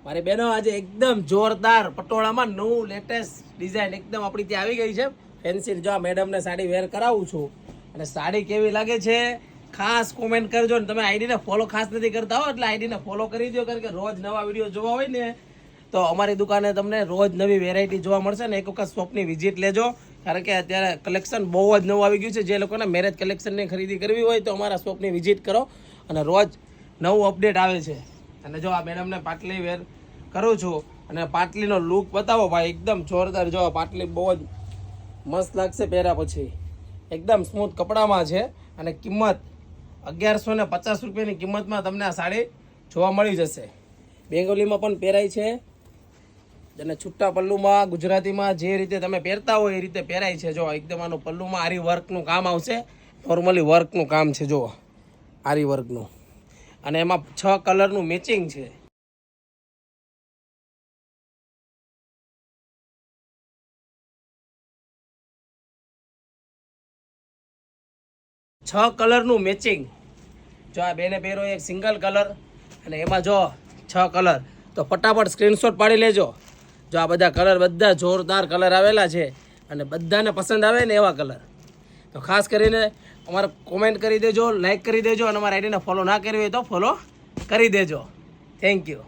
મારી બહેનો આજે એકદમ જોરદાર પટોળામાં નવું લેટેસ્ટ ડિઝાઇન એકદમ આપણી ત્યાં આવી ગઈ છે ફેન્સી. જો આ મેડમને સાડી વેર કરાવું છું અને સાડી કેવી લાગે છે ખાસ કોમેન્ટ કરજો. ને તમે આઈડીને ફોલો ખાસ નથી કરતા હો એટલે આઈડીને ફોલો કરી દો, કારણ કે રોજ નવા વિડીયો જોવા હોય ને તો અમારી દુકાને તમને રોજ નવી વેરાયટી જોવા મળશે ને એક વખત શોપની વિઝિટ લેજો, કારણ કે અત્યારે કલેક્શન બહુ જ નવું આવી ગયું છે. જે લોકોને મેરેજ કલેક્શનની ખરીદી કરવી હોય તો અમારા શોપની વિઝિટ કરો અને રોજ નવું અપડેટ આવે છે. અને જો આ મેડમને પાટલી વેર કરું છું અને પાટલીનો લુક બતાવો ભાઈ, એકદમ જોરદાર. જો પાટલી બહુ જ મસ્ત લાગશે પહેર્યા પછી, એકદમ સ્મૂથ કપડામાં છે અને કિંમત 1150 રૂપિયાની કિંમતમાં તમને આ સાડી જોવા મળી જશે. બેંગોલીમાં પણ પહેરાય છે અને છૂટા પલ્લુમાં ગુજરાતીમાં જે રીતે તમે પહેરતા હોય એ રીતે પહેરાય છે. જો એકદમ આનું પલ્લુમાં આરી વર્કનું કામ આવશે, નોર્મલી વર્કનું કામ છે જો આરી વર્કનું, અને એમાં 6 કલરનું મેચિંગ છે. છ કલરનું મેચિંગ. જો આ બેને પહેરો એક સિંગલ કલર અને એમાં જો 6 કલર, તો ફટાફટ સ્ક્રીનશોટ પાડી લેજો. જો આ બધા કલર બધા જોરદાર કલર આવેલા છે અને બધાને પસંદ આવે ને એવા કલર. તો ખાસ કરીને અમારે કોમેન્ટ કરી દેજો, લાઈક કરી દેજો અને અમારા આઈડીને ફોલો ના કરવી હોય તો ફોલો કરી દેજો. Thank you.